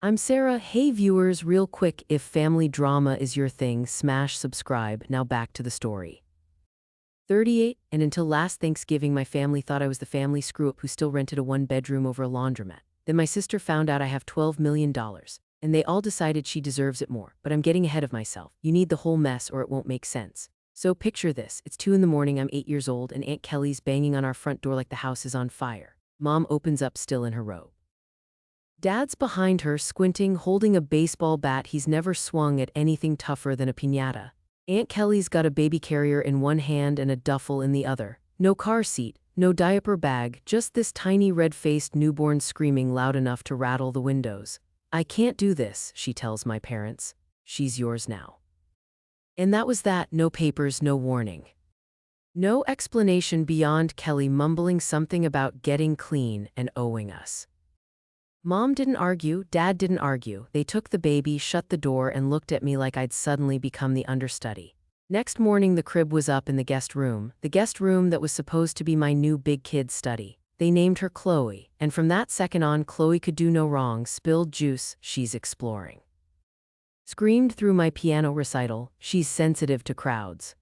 I'm Sarah. Hey viewers, real quick, if family drama is your thing, smash subscribe. Now back to the story. 38, and until last Thanksgiving, my family thought I was the family screw-up who still rented a one-bedroom over a laundromat. Then my sister found out I have $12 million, and they all decided she deserves it more. But I'm getting ahead of myself. You need the whole mess or it won't make sense. So picture this. It's 2 in the morning, I'm 8 years old, and Aunt Kelly's banging on our front door like the house is on fire. Mom opens up still in her robe. Dad's behind her, squinting, holding a baseball bat he's never swung at anything tougher than a piñata. Aunt Kelly's got a baby carrier in one hand and a duffel in the other. No car seat, no diaper bag, just this tiny red-faced newborn screaming loud enough to rattle the windows. "I can't do this," she tells my parents. "She's yours now." And that was that. No papers, no warning. No explanation beyond Kelly mumbling something about getting clean and owing us. Mom didn't argue, Dad didn't argue. They took the baby, shut the door, and looked at me like I'd suddenly become the understudy. Next morning, the crib was up in the guest room that was supposed to be my new big kid study. They named her Chloe, and from that second on, Chloe could do no wrong. Spilled juice, she's exploring. Screamed through my piano recital, she's sensitive to crowds.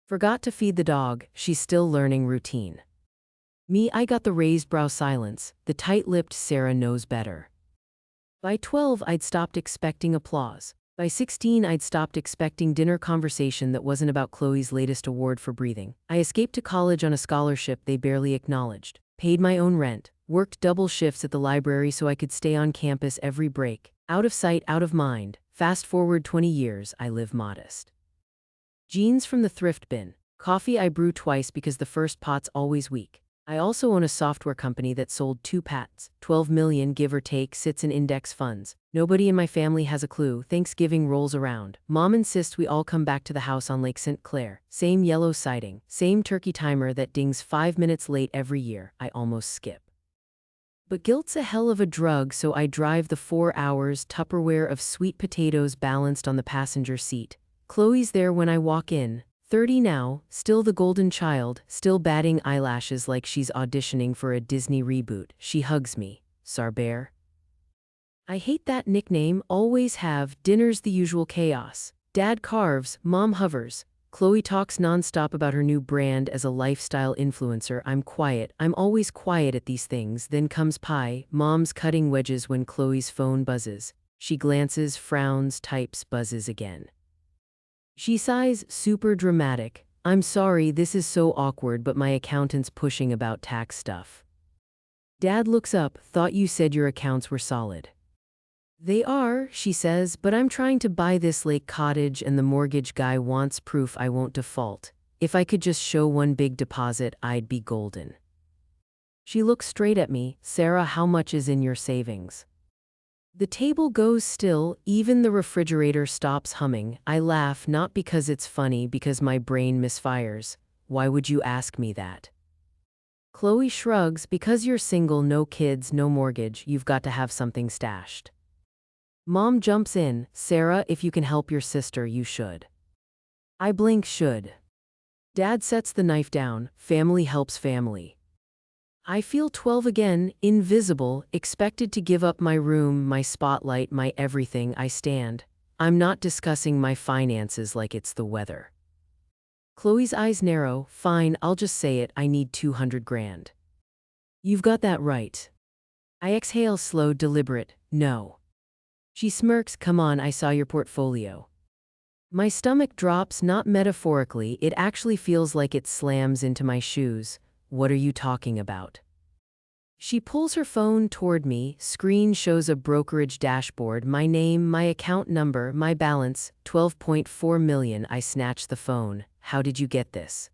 Forgot to feed the dog, she's still learning routine. Me, I got the raised brow silence, the tight-lipped Sarah knows better. By 12, I'd stopped expecting applause. By 16, I'd stopped expecting dinner conversation that wasn't about Chloe's latest award for breathing. I escaped to college on a scholarship they barely acknowledged, paid my own rent, worked double shifts at the library so I could stay on campus every break. Out of sight, out of mind. Fast forward 20 years, I live modest. Jeans from the thrift bin. Coffee I brew twice because the first pot's always weak. I also own a software company that sold 2 patents, 12 million give or take sits in index funds. Nobody in my family has a clue. Thanksgiving rolls around. Mom insists we all come back to the house on Lake St. Clair. Same yellow siding, same turkey timer that dings 5 minutes late every year. I almost skip. But guilt's a hell of a drug, so I drive the 4 hours, Tupperware of sweet potatoes balanced on the passenger seat. Chloe's there when I walk in. 30 now, still the golden child, still batting eyelashes like she's auditioning for a Disney reboot. She hugs me. Sarbear. I hate that nickname, always have. Dinner's the usual chaos. Dad carves, Mom hovers. Chloe talks nonstop about her new brand as a lifestyle influencer. I'm quiet. I'm always quiet at these things. Then comes pie. Mom's cutting wedges when Chloe's phone buzzes. She glances, frowns, types, buzzes again. She sighs, super dramatic. "I'm sorry, this is so awkward, but my accountant's pushing about tax stuff." Dad looks up. "Thought you said your accounts were solid." "They are," she says, "but I'm trying to buy this lake cottage and the mortgage guy wants proof I won't default. If I could just show one big deposit, I'd be golden." She looks straight at me. "Sarah, how much is in your savings?" The table goes still, even the refrigerator stops humming. I laugh, not because it's funny, because my brain misfires. "Why would you ask me that?" Chloe shrugs. "Because you're single, no kids, no mortgage, you've got to have something stashed." Mom jumps in. "Sarah, if you can help your sister, you should." I blink. Should. Dad sets the knife down. Family helps family. I feel 12 again, invisible, expected to give up my room, my spotlight, my everything. I stand. I'm not discussing my finances like it's the weather. Chloe's eyes narrow. "Fine, I'll just say it, I need 200 grand. "You've got that right." I exhale, slow, deliberate. "No." She smirks. "Come on, I saw your portfolio." My stomach drops, not metaphorically, it actually feels like it slams into my shoes. "What are you talking about?" She pulls her phone toward me. Screen shows a brokerage dashboard, my name, my account number, my balance, 12.4 million. I snatch the phone. "How did you get this?"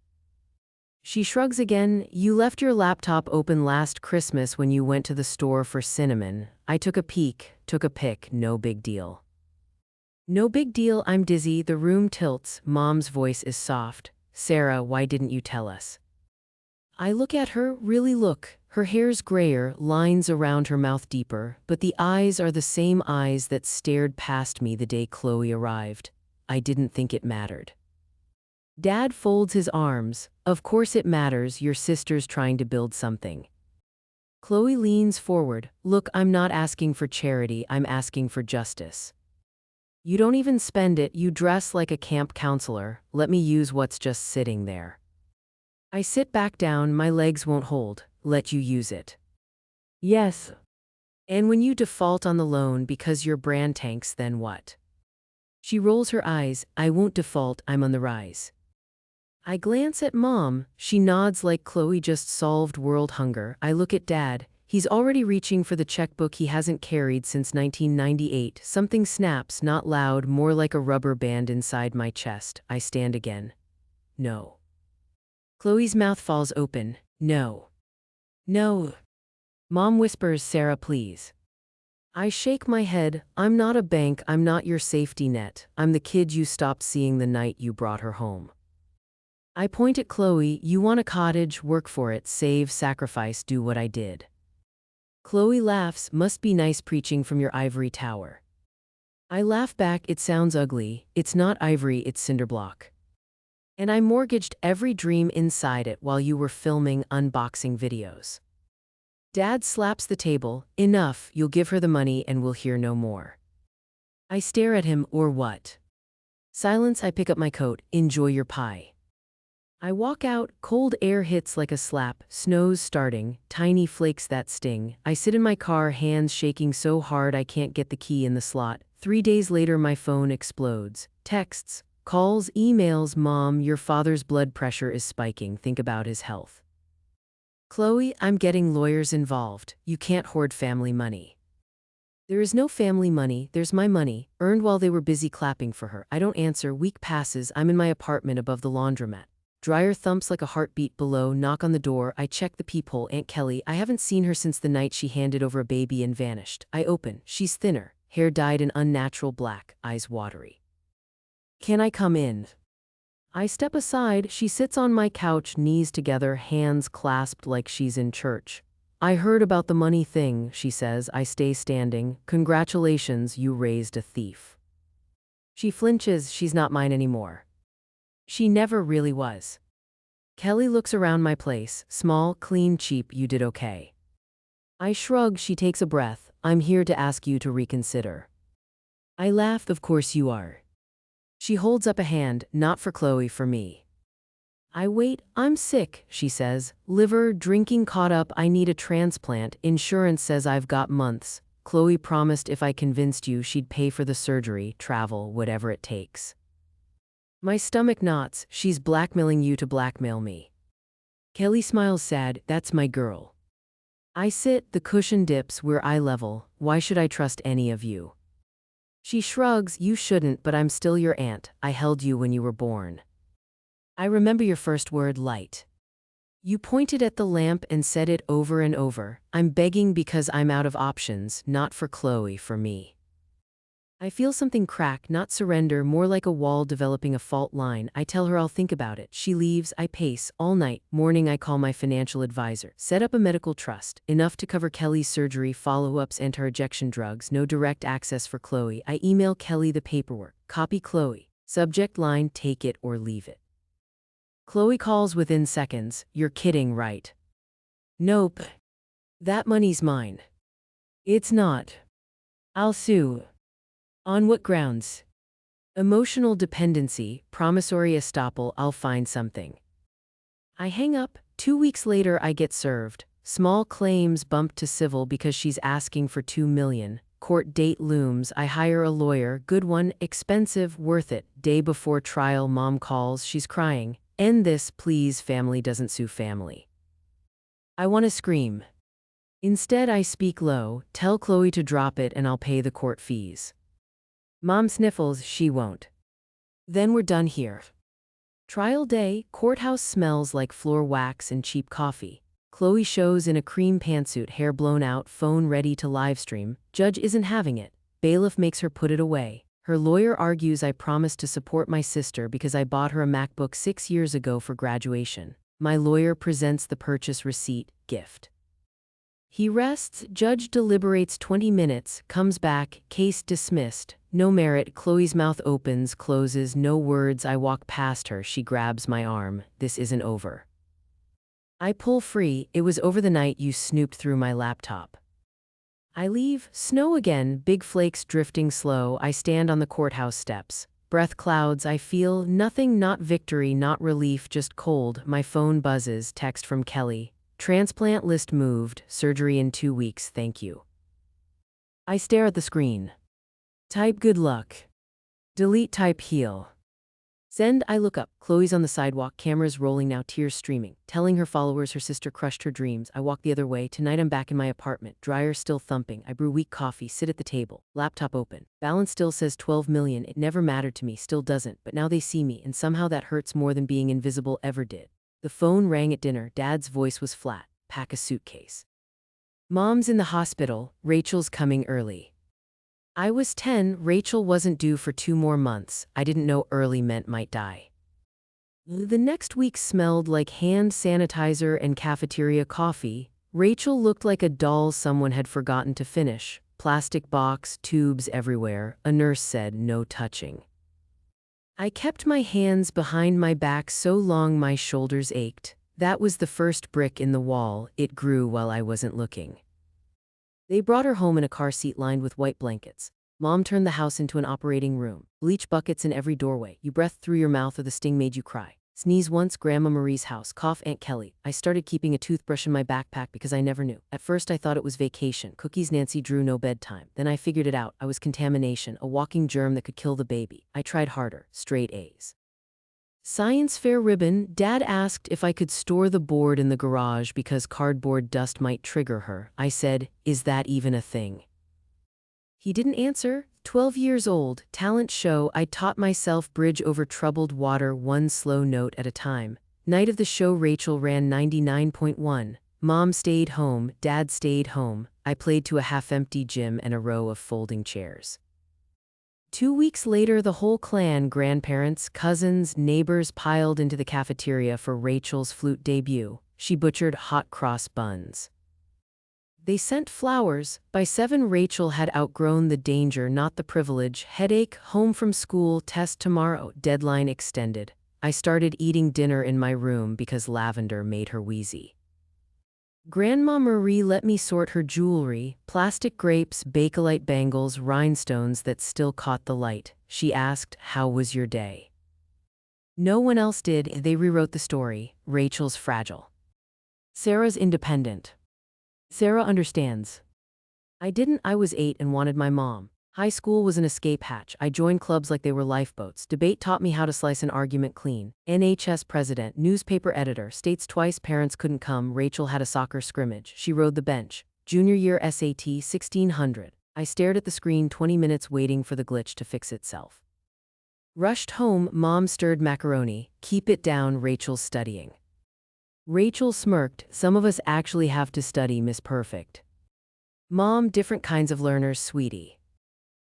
She shrugs again. "You left your laptop open last Christmas when you went to the store for cinnamon. I took a peek, took a pic, no big deal." No big deal. I'm dizzy, the room tilts. Mom's voice is soft. "Sarah, why didn't you tell us?" I look at her, really look. Her hair's grayer, lines around her mouth deeper, but the eyes are the same eyes that stared past me the day Chloe arrived. I didn't think it mattered. Dad folds his arms. "Of course it matters, your sister's trying to build something." Chloe leans forward. Look, I'm not asking for charity, I'm asking for justice. You don't even spend it, you dress like a camp counselor. Let me use what's just sitting there. I sit back down, my legs won't hold. Let you use it. Yes. And when you default on the loan because your brand tanks, then what? She rolls her eyes. I won't default, I'm on the rise. I glance at Mom. She nods like Chloe just solved world hunger. I look at Dad. He's already reaching for the checkbook he hasn't carried since 1998. Something snaps, not loud, more like a rubber band inside my chest. I stand again. No. Chloe's mouth falls open. No. No. Mom whispers, Sarah, please. I shake my head. I'm not a bank, I'm not your safety net. I'm the kid you stopped seeing the night you brought her home. I point at Chloe. You want a cottage, work for it, save, sacrifice, do what I did. Chloe laughs. Must be nice preaching from your ivory tower. I laugh back. It sounds ugly. It's not ivory, it's cinderblock. And I mortgaged every dream inside it while you were filming unboxing videos. Dad slaps the table. Enough, you'll give her the money and we'll hear no more. I stare at him. Or what? Silence. I pick up my coat. Enjoy your pie. I walk out, cold air hits like a slap, snow's starting, tiny flakes that sting. I sit in my car, hands shaking so hard I can't get the key in the slot. 3 days later my phone explodes. Texts, calls, emails. Mom, your father's blood pressure is spiking, think about his health. Chloe, I'm getting lawyers involved. You can't hoard family money. There is no family money, there's my money, earned while they were busy clapping for her. I don't answer, week passes, I'm in my apartment above the laundromat. Dryer thumps like a heartbeat below, knock on the door, I check the peephole. Aunt Kelly, I haven't seen her since the night she handed over a baby and vanished. I open, she's thinner, hair dyed an unnatural black, eyes watery. Can I come in? I step aside, she sits on my couch, knees together, hands clasped like she's in church. I heard about the money thing, she says. I stay standing. Congratulations, you raised a thief. She flinches, she's not mine anymore. She never really was. Kelly looks around my place. Small, clean, cheap, you did okay. I shrug, she takes a breath. I'm here to ask you to reconsider. I laugh, of course you are. She holds up a hand, not for Chloe, for me. I wait, I'm sick, she says. Liver, drinking caught up, I need a transplant. Insurance says I've got months. Chloe promised if I convinced you she'd pay for the surgery, travel, whatever it takes. My stomach knots, she's blackmailing you to blackmail me. Kelly smiles sad, that's my girl. I sit, the cushion dips, we're eye level, why should I trust any of you? She shrugs, you shouldn't, but I'm still your aunt, I held you when you were born. I remember your first word, light. You pointed at the lamp and said it over and over. I'm begging because I'm out of options, not for Chloe, for me. I feel something crack, not surrender, more like a wall developing a fault line. I tell her I'll think about it. She leaves, I pace, all night. Morning I call my financial advisor. Set up a medical trust, enough to cover Kelly's surgery, follow-ups, anti-rejection drugs, no direct access for Chloe. I email Kelly the paperwork. Copy Chloe. Subject line, take it or leave it. Chloe calls within seconds. You're kidding, right? Nope. That money's mine. It's not. I'll sue. On what grounds? Emotional dependency, promissory estoppel, I'll find something. I hang up. 2 weeks later I get served. Small claims bumped to civil because she's asking for $2 million. Court date looms. I hire a lawyer, good one, expensive, worth it. Day before trial, Mom calls, she's crying. End this, please, family doesn't sue family. I want to scream. Instead I speak low, tell Chloe to drop it and I'll pay the court fees. Mom sniffles, she won't. Then we're done here. Trial day, courthouse smells like floor wax and cheap coffee. Chloe shows in a cream pantsuit, hair blown out, phone ready to livestream. Judge isn't having it. Bailiff makes her put it away. Her lawyer argues I promised to support my sister because I bought her a MacBook 6 years ago for graduation. My lawyer presents the purchase receipt, gift. He rests, judge deliberates 20 minutes, comes back, case dismissed. No merit. Chloe's mouth opens, closes, no words. I walk past her, she grabs my arm. This isn't over. I pull free. It was over the night you snooped through my laptop. I leave. Snow again, big flakes drifting slow. I stand on the courthouse steps. Breath clouds, I feel nothing, not victory, not relief, just cold. My phone buzzes, text from Kelly. Transplant list moved, surgery in 2 weeks, thank you. I stare at the screen. Type good luck. Delete, type heal. Send, I look up. Chloe's on the sidewalk, cameras rolling now, tears streaming, telling her followers her sister crushed her dreams. I walk the other way. Tonight I'm back in my apartment, dryer still thumping. I brew weak coffee, sit at the table, laptop open. Balance still says 12 million. It never mattered to me, still doesn't, but now they see me, and somehow that hurts more than being invisible ever did. The phone rang at dinner. Dad's voice was flat. Pack a suitcase. Mom's in the hospital. Rachel's coming early. I was 10, Rachel wasn't due for 2 more months. I didn't know early meant might die. The next week smelled like hand sanitizer and cafeteria coffee. Rachel looked like a doll someone had forgotten to finish. Plastic box, tubes everywhere. A nurse said, no touching. I kept my hands behind my back so long my shoulders ached. That was the first brick in the wall. It grew while I wasn't looking. They brought her home in a car seat lined with white blankets. Mom turned the house into an operating room. Bleach buckets in every doorway. You breathed through your mouth or the sting made you cry. Sneeze once, Grandma Marie's house. Cough, Aunt Kelly. I started keeping a toothbrush in my backpack because I never knew. At first I thought it was vacation. Cookies, Nancy Drew, no bedtime. Then I figured it out. I was contamination, a walking germ that could kill the baby. I tried harder. Straight A's. Science fair ribbon. Dad asked if I could store the board in the garage because cardboard dust might trigger her. I said, is that even a thing? He didn't answer. 12 years old, talent show. I taught myself bridge over troubled water, one slow note at a time. Night of the show, Rachel ran 99.1. Mom stayed home, Dad stayed home. I played to a half-empty gym and a row of folding chairs. 2 weeks later, the whole clan, grandparents, cousins, neighbors piled into the cafeteria for Rachel's flute debut. She butchered hot cross buns. They sent flowers. By 7, Rachel had outgrown the danger, not the privilege. Headache, home from school, test tomorrow, deadline extended. I started eating dinner in my room because lavender made her wheezy. Grandma Marie let me sort her jewelry, plastic grapes, Bakelite bangles, rhinestones that still caught the light. She asked, how was your day? No one else did. They rewrote the story. Rachel's fragile. Sarah's independent. Sarah understands. I didn't. I was 8 and wanted my mom. High school was an escape hatch. I joined clubs like they were lifeboats. Debate taught me how to slice an argument clean. NHS president, newspaper editor, states twice parents couldn't come. Rachel had a soccer scrimmage. She rode the bench. Junior year SAT 1600. I stared at the screen 20 minutes waiting for the glitch to fix itself. Rushed home, Mom stirred macaroni. Keep it down, Rachel's studying. Rachel smirked. Some of us actually have to study, Miss Perfect. Mom, different kinds of learners, sweetie.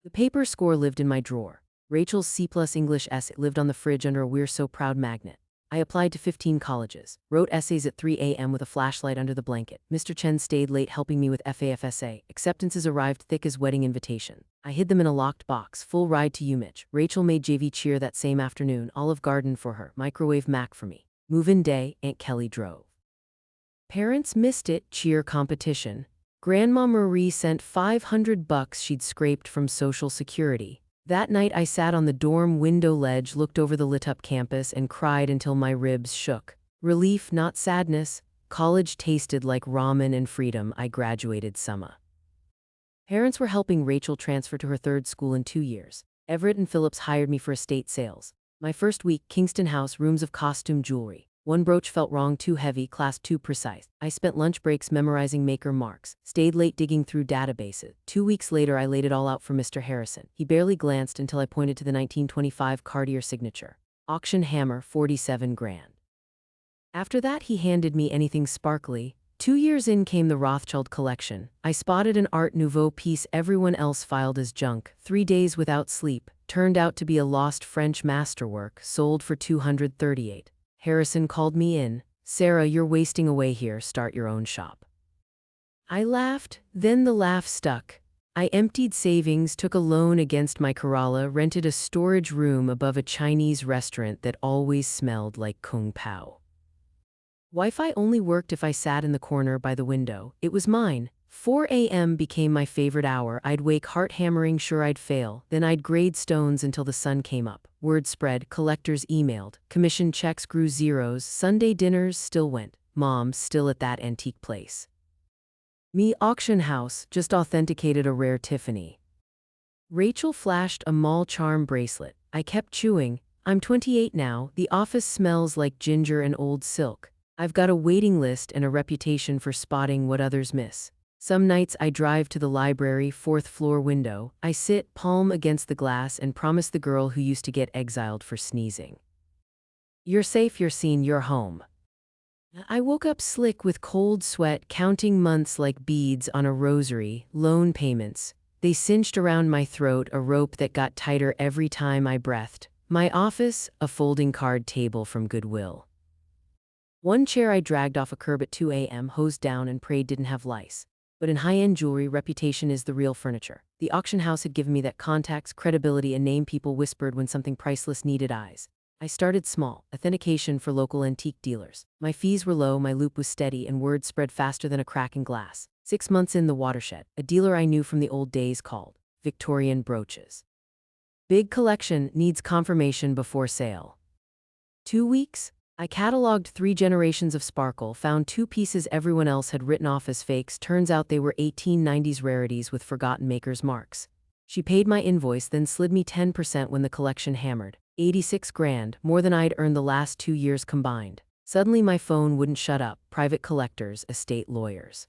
The paper score lived in my drawer. Rachel's C+ English essay lived on the fridge under a "We're So Proud" magnet. I applied to 15 colleges, wrote essays at 3 a.m. with a flashlight under the blanket. Mr. Chen stayed late helping me with FAFSA. Acceptances arrived thick as wedding invitation. I hid them in a locked box. Full ride to UMich. Rachel made JV cheer that same afternoon. Olive Garden for her. Microwave Mac for me. Move-in day, Aunt Kelly drove. Parents missed it. Cheer competition. Grandma Marie sent $500 she'd scraped from Social Security. That night I sat on the dorm window ledge, looked over the lit-up campus, and cried until my ribs shook. Relief, not sadness. College tasted like ramen and freedom. I graduated summa. Parents were helping Rachel transfer to her 3rd school in 2 years. Everett and Phillips hired me for estate sales. My first week, Kingston House, rooms of costume jewelry. One brooch felt wrong, too heavy, clasp too precise. I spent lunch breaks memorizing maker marks, stayed late digging through databases. 2 weeks later I laid it all out for Mr. Harrison. He barely glanced until I pointed to the 1925 Cartier signature. Auction hammer, 47 grand. After that he handed me anything sparkly. 2 years in came the Rothschild collection. I spotted an Art Nouveau piece everyone else filed as junk. 3 days without sleep. Turned out to be a lost French masterwork, sold for $238. Harrison called me in. Sarah, you're wasting away here, start your own shop. I laughed, then the laugh stuck. I emptied savings, took a loan against my Corolla, rented a storage room above a Chinese restaurant that always smelled like Kung Pao. Wi-Fi only worked if I sat in the corner by the window. It was mine. 4 a.m. became my favorite hour. I'd wake heart-hammering sure I'd fail. Then I'd grade stones until the sun came up. Word spread, collectors emailed. Commission checks grew zeros. Sunday dinners still went. Mom still at that antique place. Me auction house just authenticated a rare Tiffany. Rachel flashed a mall charm bracelet. I kept chewing. I'm 28 now. The office smells like ginger and old silk. I've got a waiting list and a reputation for spotting what others miss. Some nights I drive to the library, fourth floor window. I sit, palm against the glass, and promise the girl who used to get exiled for sneezing. You're safe, you're seen, you're home. I woke up slick with cold sweat, counting months like beads on a rosary, loan payments. They cinched around my throat, a rope that got tighter every time I breathed. My office, a folding card table from Goodwill. One chair I dragged off a curb at 2 a.m., hosed down and prayed didn't have lice. But in high-end jewelry, reputation is the real furniture. The auction house had given me that contacts, credibility, and name people whispered when something priceless needed eyes. I started small, authentication for local antique dealers. My fees were low, my loop was steady, and word spread faster than a crack in glass. 6 months in, the watershed. A dealer I knew from the old days called. Victorian brooches. Big collection, needs confirmation before sale. 2 weeks? I cataloged 3 generations of sparkle, found 2 pieces everyone else had written off as fakes. Turns out they were 1890s rarities with forgotten maker's marks. She paid my invoice, then slid me 10% when the collection hammered. 86 grand, more than I'd earned the last 2 years combined. Suddenly my phone wouldn't shut up. Private collectors, estate lawyers.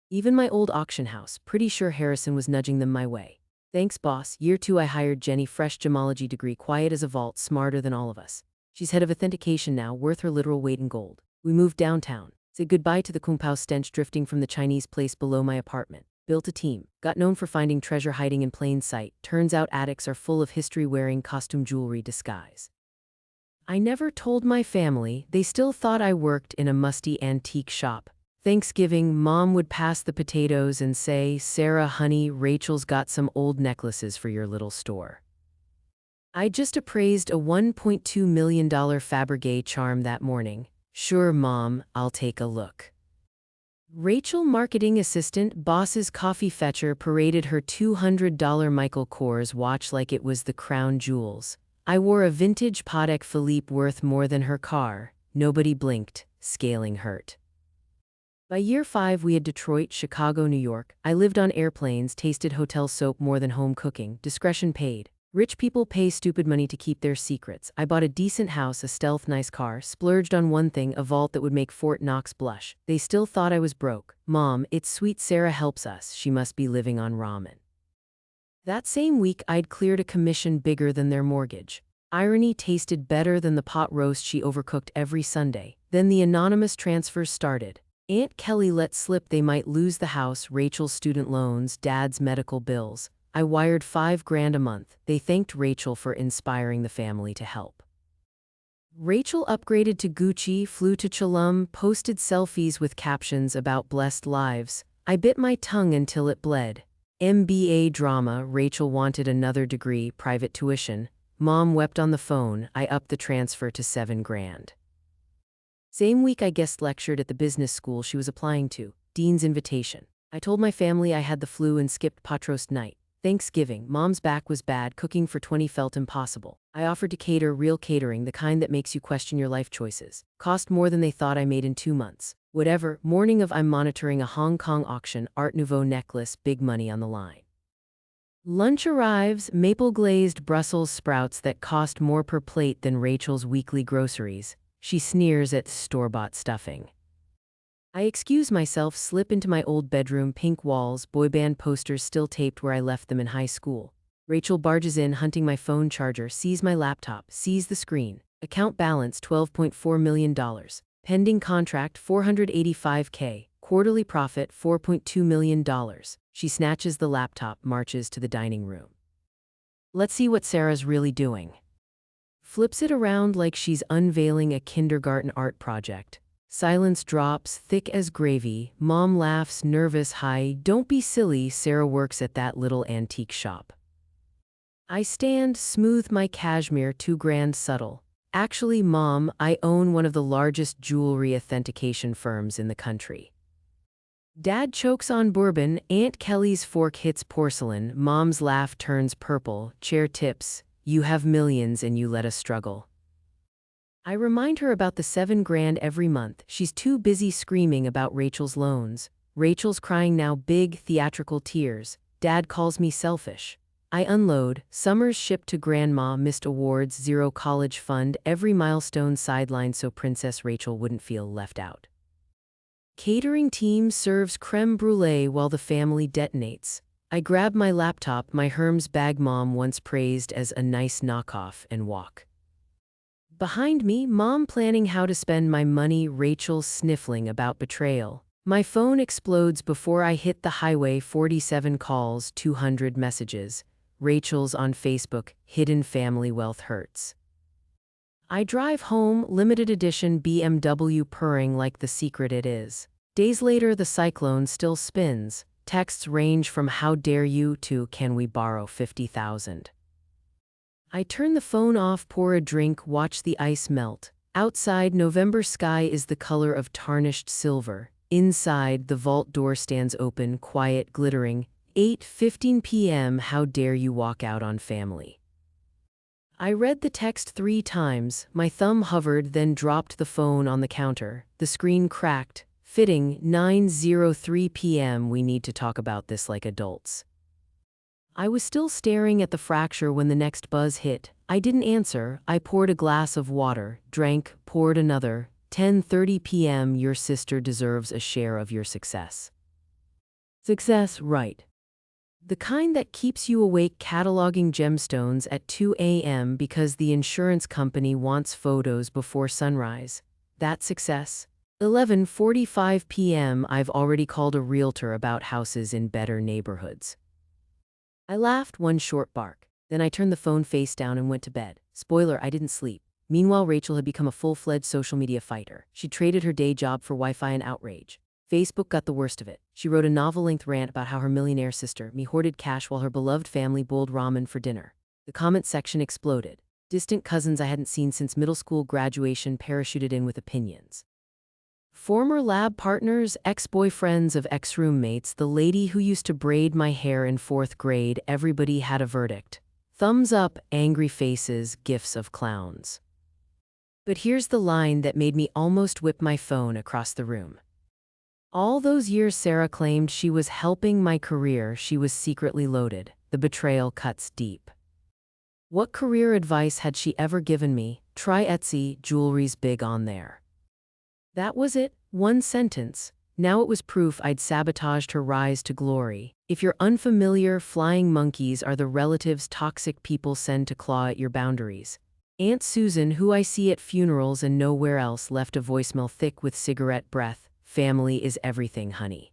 Even my old auction house, pretty sure Harrison was nudging them my way. Thanks, boss. Year 2 I hired Jenny, fresh gemology degree, quiet as a vault, smarter than all of us. She's head of authentication now, worth her literal weight in gold. We moved downtown. Said goodbye to the kung pao stench drifting from the Chinese place below my apartment. Built a team. Got known for finding treasure hiding in plain sight. Turns out attics are full of history-wearing costume jewelry disguise. I never told my family. They still thought I worked in a musty antique shop. Thanksgiving, Mom would pass the potatoes and say, "Sarah, honey, Rachel's got some old necklaces for your little store." I just appraised a $1.2 million Fabergé charm that morning. "Sure, Mom, I'll take a look." Rachel, marketing assistant, boss's coffee fetcher, paraded her $200 Michael Kors watch like it was the crown jewels. I wore a vintage Patek Philippe worth more than her car. Nobody blinked. Scaling hurt. By year 5 we had Detroit, Chicago, New York. I lived on airplanes, tasted hotel soap more than home cooking. Discretion paid. Rich people pay stupid money to keep their secrets. I bought a decent house, a stealth nice car, splurged on one thing, a vault that would make Fort Knox blush. They still thought I was broke. "Mom, it's sweet Sarah helps us. She must be living on ramen." That same week I'd cleared a commission bigger than their mortgage. Irony tasted better than the pot roast she overcooked every Sunday. Then the anonymous transfers started. Aunt Kelly let slip they might lose the house, Rachel's student loans, Dad's medical bills. I wired $5 grand a month. They thanked Rachel for inspiring the family to help. Rachel upgraded to Gucci, flew to Tulum, posted selfies with captions about blessed lives. I bit my tongue until it bled. MBA drama, Rachel wanted another degree, private tuition. Mom wept on the phone. I upped the transfer to $7 grand. Same week I guest lectured at the business school she was applying to. Dean's invitation. I told my family I had the flu and skipped Patrost night. Thanksgiving, Mom's back was bad, cooking for 20 felt impossible. I offered to cater, real catering, the kind that makes you question your life choices. Cost more than they thought I made in 2 months. Whatever, morning of I'm monitoring a Hong Kong auction, Art Nouveau necklace, big money on the line. Lunch arrives, maple-glazed Brussels sprouts that cost more per plate than Rachel's weekly groceries. She sneers at store-bought stuffing. I excuse myself, slip into my old bedroom, pink walls, boy band posters still taped where I left them in high school. Rachel barges in, hunting my phone charger, sees my laptop, sees the screen. Account balance $12.4 million. Pending contract $485K. Quarterly profit $4.2 million. She snatches the laptop, marches to the dining room. "Let's see what Sarah's really doing." Flips it around like she's unveiling a kindergarten art project. Silence drops, thick as gravy. Mom laughs, nervous, "Hi, don't be silly, Sarah works at that little antique shop." I stand, smooth my cashmere, $2 grand subtle. Actually, Mom, I own one of the largest jewelry authentication firms in the country. Dad chokes on bourbon, Aunt Kelly's fork hits porcelain, Mom's laugh turns purple, chair tips, you have millions and you let us struggle. I remind her about the $7 grand every month. She's too busy screaming about Rachel's loans. Rachel's crying now, big, theatrical tears. Dad calls me selfish. I unload. Summers shipped to Grandma, missed awards, zero college fund, every milestone sidelined so Princess Rachel wouldn't feel left out. Catering team serves creme brulee while the family detonates. I grab my laptop, my Hermes bag Mom once praised as a nice knockoff, and walk. Behind me, Mom planning how to spend my money, Rachel sniffling about betrayal. My phone explodes before I hit the highway, 47 calls, 200 messages. Rachel's on Facebook, hidden family wealth hurts. I drive home, limited edition BMW purring like the secret it is. Days later, the cyclone still spins. Texts range from how dare you to can we borrow 50,000. I turn the phone off, pour a drink, watch the ice melt. Outside, November sky is the color of tarnished silver. Inside, the vault door stands open, quiet, glittering. 8:15 p.m. How dare you walk out on family? I read the text 3 times. My thumb hovered, then dropped the phone on the counter. The screen cracked. Fitting, 9:03 p.m. We need to talk about this like adults. I was still staring at the fracture when the next buzz hit. I didn't answer. I poured a glass of water, drank, poured another. 10:30 p.m. Your sister deserves a share of your success. Success, right. The kind that keeps you awake cataloging gemstones at 2 a.m. because the insurance company wants photos before sunrise. That success? 11:45 p.m. I've already called a realtor about houses in better neighborhoods. I laughed, one short bark. Then I turned the phone face down and went to bed. Spoiler, I didn't sleep. Meanwhile, Rachel had become a full-fledged social media fighter. She traded her day job for Wi-Fi and outrage. Facebook got the worst of it. She wrote a novel-length rant about how her millionaire sister, me, hoarded cash while her beloved family bowled ramen for dinner. The comment section exploded. Distant cousins I hadn't seen since middle school graduation parachuted in with opinions. Former lab partners, ex-boyfriends of ex-roommates, the lady who used to braid my hair in 4th grade, everybody had a verdict. Thumbs up, angry faces, gifs of clowns. But here's the line that made me almost whip my phone across the room. All those years Sarah claimed she was helping my career, she was secretly loaded. The betrayal cuts deep. What career advice had she ever given me? Try Etsy, jewelry's big on there. That was it, one sentence. Now it was proof I'd sabotaged her rise to glory. If you're unfamiliar, flying monkeys are the relatives toxic people send to claw at your boundaries. Aunt Susan, who I see at funerals and nowhere else, left a voicemail thick with cigarette breath. Family is everything, honey.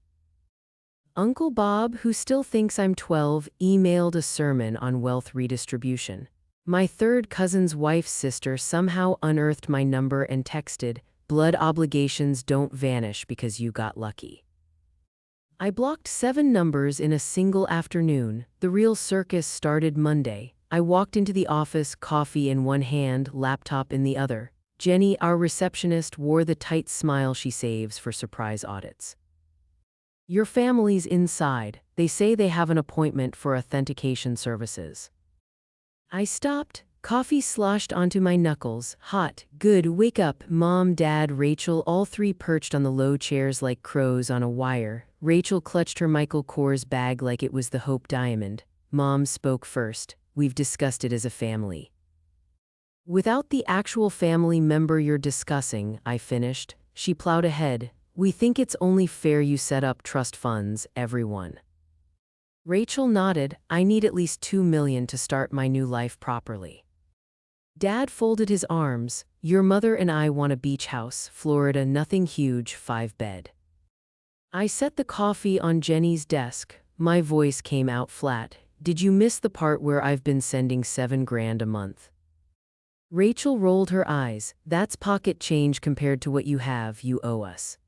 Uncle Bob, who still thinks I'm 12, emailed a sermon on wealth redistribution. My third cousin's wife's sister somehow unearthed my number and texted, blood obligations don't vanish because you got lucky. I blocked 7 numbers in a single afternoon. The real circus started Monday. I walked into the office, coffee in one hand, laptop in the other. Jenny, our receptionist, wore the tight smile she saves for surprise audits. Your family's inside. They say they have an appointment for authentication services. I stopped. Coffee sloshed onto my knuckles. Hot. Good. Wake up. Mom, Dad, Rachel, all 3 perched on the low chairs like crows on a wire. Rachel clutched her Michael Kors bag like it was the Hope Diamond. Mom spoke first. We've discussed it as a family. Without the actual family member you're discussing, I finished. She plowed ahead. We think it's only fair you set up trust funds, everyone. Rachel nodded. I need at least $2 million to start my new life properly. Dad folded his arms. Your mother and I want a beach house, Florida, nothing huge, 5-bed. I set the coffee on Jenny's desk. My voice came out flat. Did you miss the part where I've been sending $7 grand a month? Rachel rolled her eyes. That's pocket change compared to what you have, you owe us.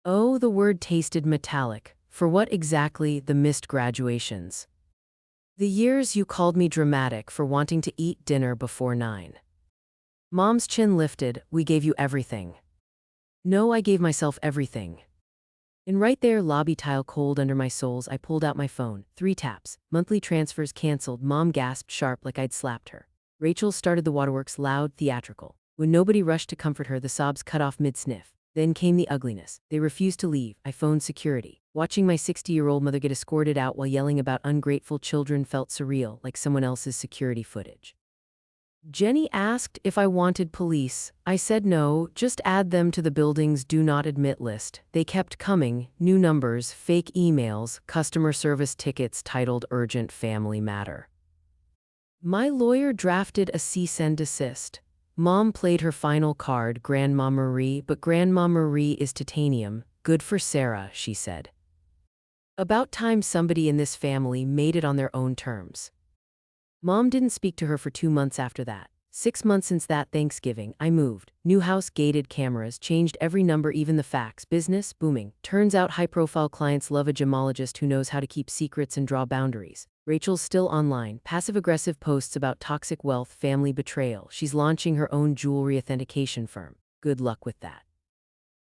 Oh, the word tasted metallic. For what exactly? The missed graduations. The years you called me dramatic for wanting to eat dinner before 9. Mom's chin lifted. We gave you everything. No, I gave myself everything. And right there, lobby tile cold under my soles, I pulled out my phone. 3 taps. Monthly transfers canceled. Mom gasped sharp like I'd slapped her. Rachel started the waterworks loud, theatrical. When nobody rushed to comfort her, the sobs cut off mid-sniff. Then came the ugliness. They refused to leave. I phoned security. Watching my 60-year-old mother get escorted out while yelling about ungrateful children felt surreal, like someone else's security footage. Jenny asked if I wanted police. I said no, just add them to the building's do not admit list. They kept coming, new numbers, fake emails, customer service tickets titled Urgent Family Matter. My lawyer drafted a cease and desist. Mom played her final card, Grandma Marie, but Grandma Marie is titanium, good for Sarah, she said. About time somebody in this family made it on their own terms. Mom didn't speak to her for 2 months after that. 6 months since that Thanksgiving, I moved. New house, gated cameras, changed every number, even the fax. Business, booming. Turns out high-profile clients love a gemologist who knows how to keep secrets and draw boundaries. Rachel's still online, passive-aggressive posts about toxic wealth, family betrayal. She's launching her own jewelry authentication firm. Good luck with that.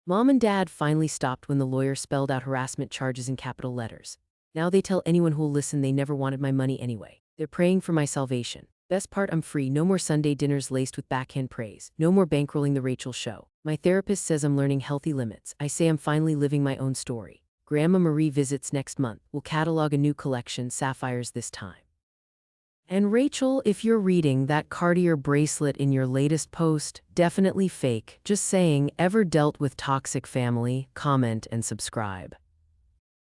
Mom and Dad finally stopped when the lawyer spelled out harassment charges in capital letters. Now they tell anyone who'll listen they never wanted my money anyway. They're praying for my salvation. Best part, I'm free. No more Sunday dinners laced with backhand praise. No more bankrolling the Rachel show. My therapist says I'm learning healthy limits. I say I'm finally living my own story. Grandma Marie visits next month. We'll catalog a new collection, sapphires this time. And Rachel, if you're reading that Cartier bracelet in your latest post, definitely fake. Just saying, ever dealt with toxic family? Comment and subscribe.